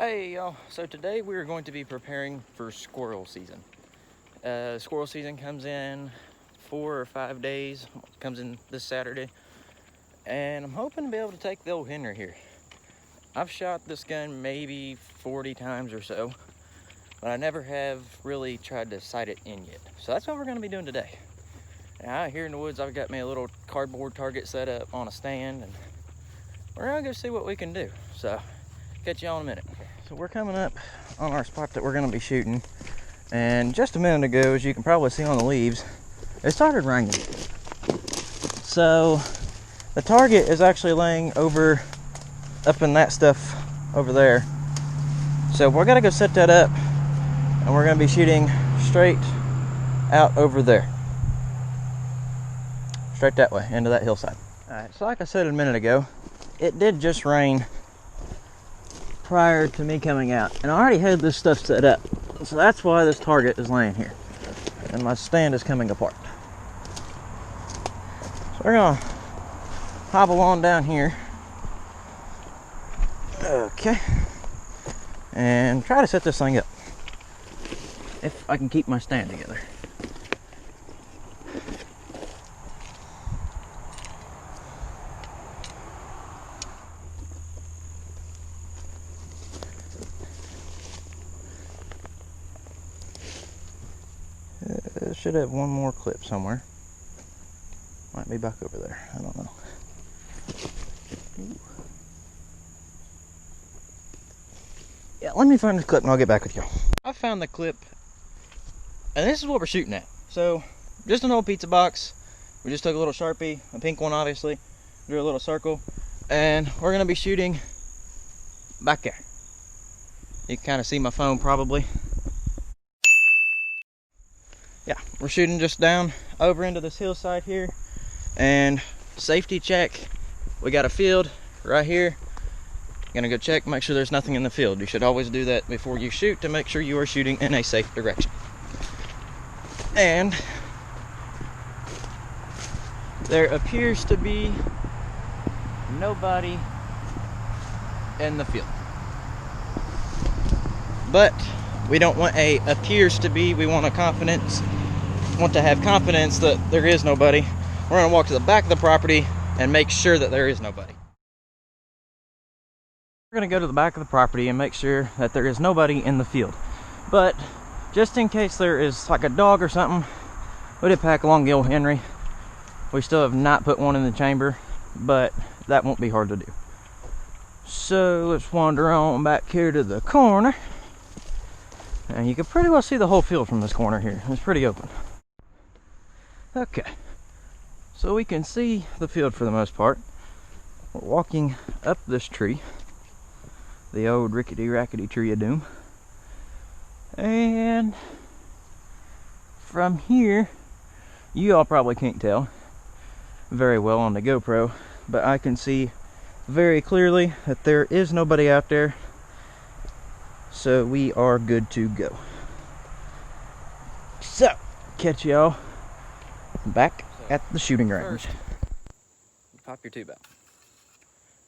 Hey y'all, so today we are going to be preparing for squirrel season. Squirrel season comes in 4 or 5 days, comes in this Saturday, and I'm hoping to be able to take the old Henry here. I've shot this gun maybe 40 times or so, but I never have really tried to sight it in yet. So that's what we're going to be doing today. Now, out here in the woods, I've got me a little cardboard target set up on a stand, and we're going to go see what we can do. So, catch y'all in a minute. So we're coming up on our spot that we're going to be shooting, and just a minute ago, as you can probably see on the leaves, it started raining. So the target is actually laying up in that stuff over there. So we're going to go set that up, and we're going to be shooting straight out over there, straight that way into that hillside. All right, so like I said a minute ago, it did just rain prior to me coming out, and I already had this stuff set up, so that's why this target is laying here and my stand is coming apart. So we're gonna hobble on down here, okay, and try to set this thing up if I can keep my stand together. Should have one more clip somewhere. Might be back over there. I don't know. Ooh. Yeah, let me find the clip and I'll get back with y'all. I found the clip, and this is what we're shooting at. So, just an old pizza box. We just took a little Sharpie, a pink one obviously, drew a little circle, and we're gonna be shooting back there. You can kind of see my phone probably. Yeah, we're shooting just down over into this hillside here, and safety check, we got a field right here. Gonna go check, make sure there's nothing in the field. You should always do that before you shoot to make sure you are shooting in a safe direction. And there appears to be nobody in the field, but we don't want a appears to be, we want to have confidence that there is nobody. We're gonna walk to the back of the property and make sure that there is nobody. We're gonna go to the back of the property and make sure that there is nobody in the field. But just in case there is like a dog or something, we did pack along the old Henry. We still have not put one in the chamber, but that won't be hard to do. So let's wander on back here to the corner. And you can pretty well see the whole field from this corner here. It's pretty open. Okay, so we can see the field for the most part. We're walking up this tree, the old rickety rackety tree of doom. And from here, you all probably can't tell very well on the GoPro, but I can see very clearly that there is nobody out there. So we are good to go. So, catch y'all back at the shooting range. First, pop your tube out.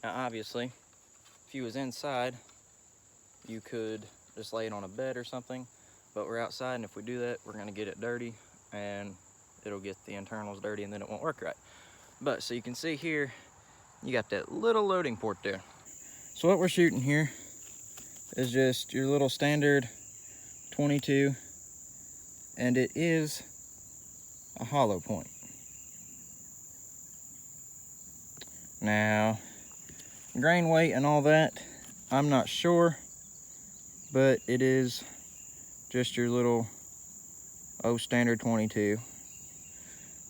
Now obviously, if you was inside, you could just lay it on a bed or something, but we're outside, and if we do that, we're gonna get it dirty, and it'll get the internals dirty, and then it won't work right. But, so you can see here, you got that little loading port there. So what we're shooting here is just your little standard 22, and it is a hollow point. Now, grain weight and all that, I'm not sure, but it is just your little standard 22.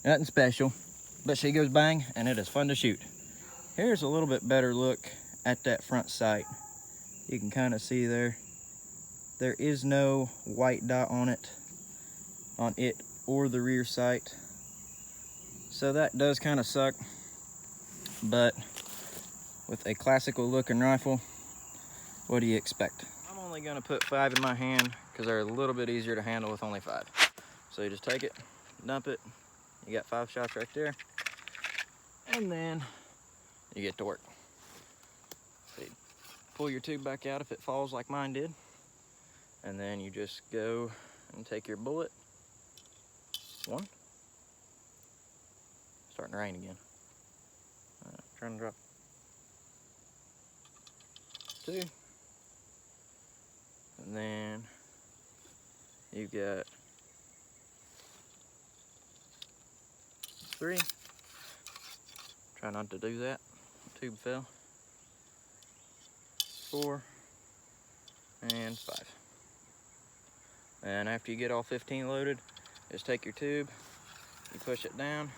Nothing special, but she goes bang, and it is fun to shoot. Here's a little bit better look at that front sight. You can kind of see there is no white dot on it or the rear sight, so that does kind of suck. But with a classical looking rifle, what do you expect? I'm only going to put 5 in my hand because they're a little bit easier to handle with only 5. So you just take it, dump it, you got 5 shots right there, and then you get to work. So you pull your tube back out if it falls like mine did. And then you just go and take your bullet. One. Starting to rain again. Trying to drop. Two. And then you got three. Try not to do that. Tube fell. 4 and 5. And after you get all 15 loaded, just take your tube, you push it down.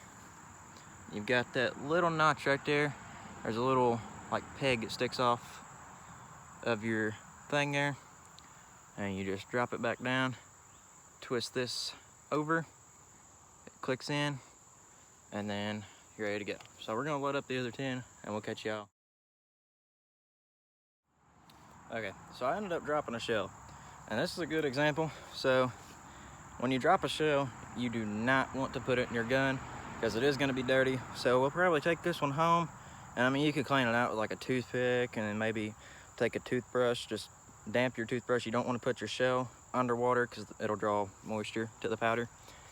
You've got that little notch right there. There's a little like peg that sticks off of your thing there. And you just drop it back down, twist this over, it clicks in, and then you're ready to go. So we're gonna load up the other 10 and we'll catch y'all. Okay, so I ended up dropping a shell. And this is a good example. So when you drop a shell, you do not want to put it in your gun because it is gonna be dirty. So we'll probably take this one home. And I mean, you could clean it out with like a toothpick and then maybe take a toothbrush, just damp your toothbrush. You don't want to put your shell underwater because it'll draw moisture to the powder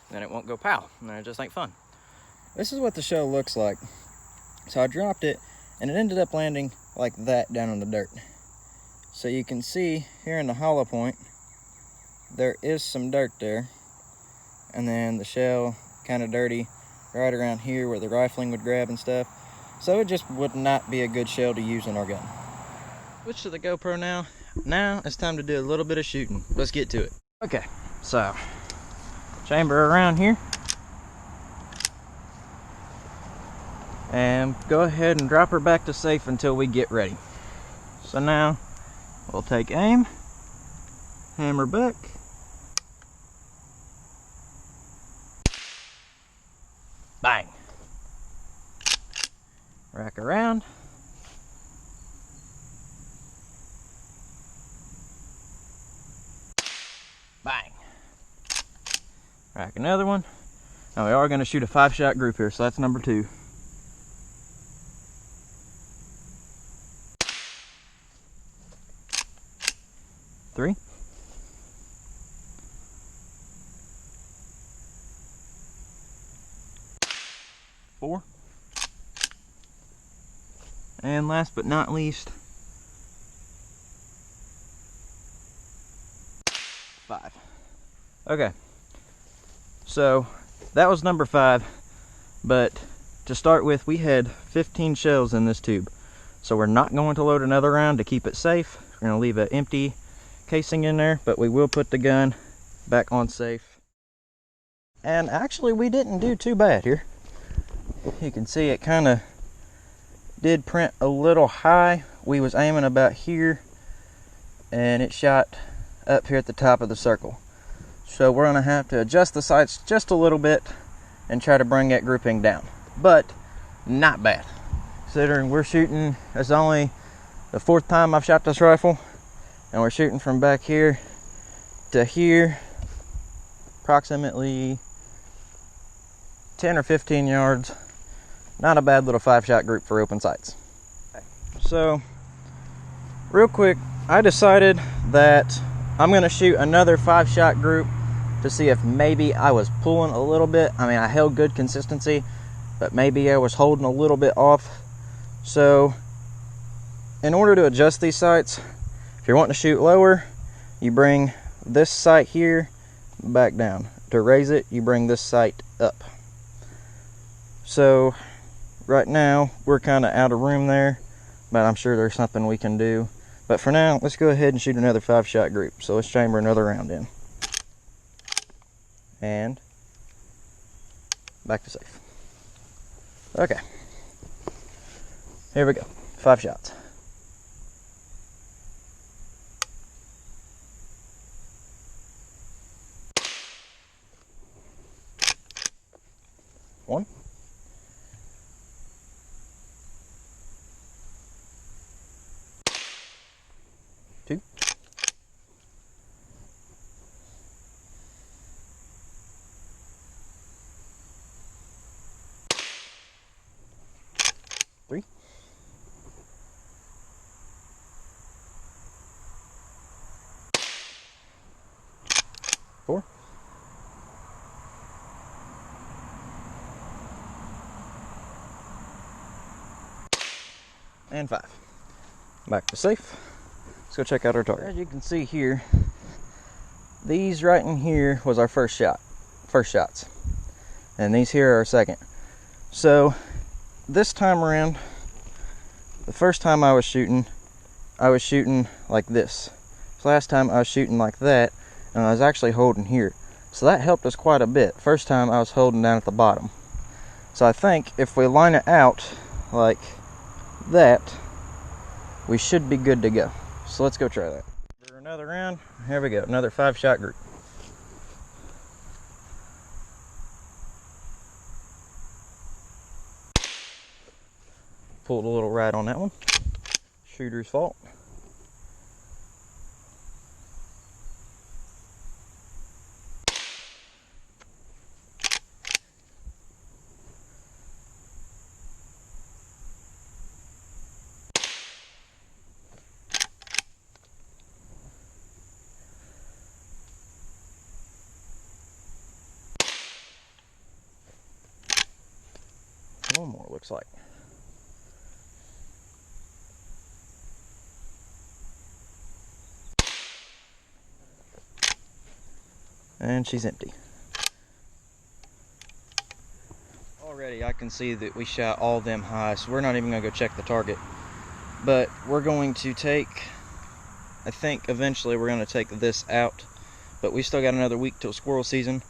and then it won't go pow, and it just ain't fun. This is what the shell looks like. So I dropped it and it ended up landing like that down in the dirt. So you can see here in the hollow point, there is some dirt there. And then the shell kind of dirty right around here where the rifling would grab and stuff. So it just would not be a good shell to use in our gun. Switch to the GoPro now. Now it's time to do a little bit of shooting. Let's get to it. Okay, so chamber around here. And go ahead and drop her back to safe until we get ready. So now we'll take aim, hammer back, bang, rack around, bang, rack another one. Now we are going to shoot a 5-shot group here, so that's number 2. 3. 4. And last but not least, 5. Okay, so that was number 5, but to start with, we had 15 shells in this tube. So we're not going to load another round to keep it safe. We're going to leave an empty casing in there, but we will put the gun back on safe. And actually we didn't do too bad here. You can see it kind of did print a little high. We was aiming about here and it shot up here at the top of the circle. So we're going to have to adjust the sights just a little bit and try to bring that grouping down, but not bad considering we're shooting. It's only the 4th time I've shot this rifle, and we're shooting from back here to here, approximately 10 or 15 yards. Not a bad little 5-shot group for open sights. So real quick, I decided that I'm going to shoot another 5-shot group to see if maybe I was pulling a little bit. I mean, I held good consistency, but maybe I was holding a little bit off. So in order to adjust these sights, if you're wanting to shoot lower, you bring this sight here back down. To raise it, you bring this sight up. So right now we're kind of out of room there, but I'm sure there's something we can do. But for now, let's go ahead and shoot another 5-shot group. So let's chamber another round in. And back to safe. Okay. Here we go. 5 shots. 1. 2. 3. 4. And 5. Back to safe. Let's go check out our target. As you can see here, these right in here was our first shots. And these here are our second. So this time around, the first time I was shooting like this. So last time I was shooting like that, and I was actually holding here. So that helped us quite a bit. First time I was holding down at the bottom. So I think if we line it out like that, we should be good to go. So let's go try that. For another round, here we go, another 5-shot group. Pulled a little right on that one. Shooter's fault. One more looks like. And she's empty. Already I can see that we shot all of them high, so we're not even gonna go check the target. But we're going to take, I think eventually we're gonna take this out, but we still got another week till squirrel season,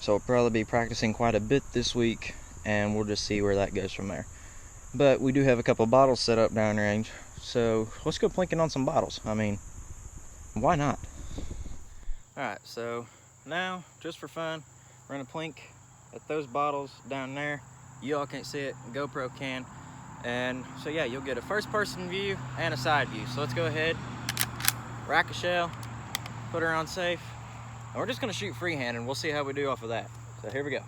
so we'll probably be practicing quite a bit this week, and we'll just see where that goes from there. But we do have a couple bottles set up downrange, so let's go plinking on some bottles. I mean, why not? Alright, so now, just for fun, we're gonna plink at those bottles down there. You all can't see it, GoPro can. And so yeah, you'll get a first person view and a side view. So let's go ahead, rack a shell, put her on safe, and we're just gonna shoot freehand and we'll see how we do off of that. So here we go.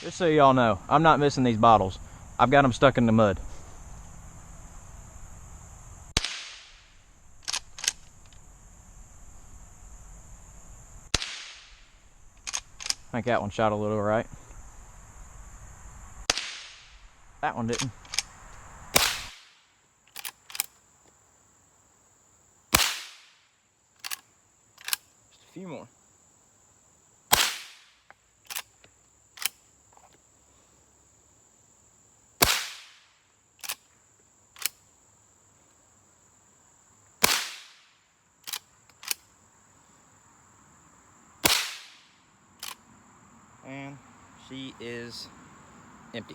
Just so y'all know, I'm not missing these bottles. I've got them stuck in the mud. I think that one shot a little right. That one didn't. Just a few more. And she is empty.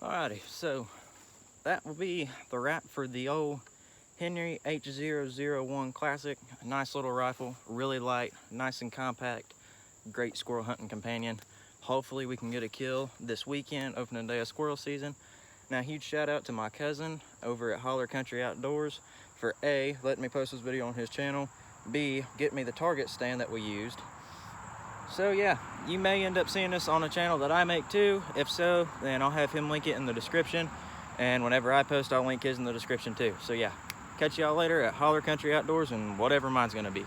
Alrighty, so that will be the wrap for the old Henry H001 Classic. A nice little rifle, really light, nice and compact, great squirrel hunting companion. Hopefully we can get a kill this weekend, opening day of squirrel season. Now, huge shout out to my cousin over at Holler Country Outdoors for A, letting me post this video on his channel, B, get me the target stand that we used. So yeah, you may end up seeing this on a channel that I make too. If so, then I'll have him link it in the description. And whenever I post, I'll link his in the description too. So yeah, catch y'all later at Holler Country Outdoors and whatever mine's gonna be.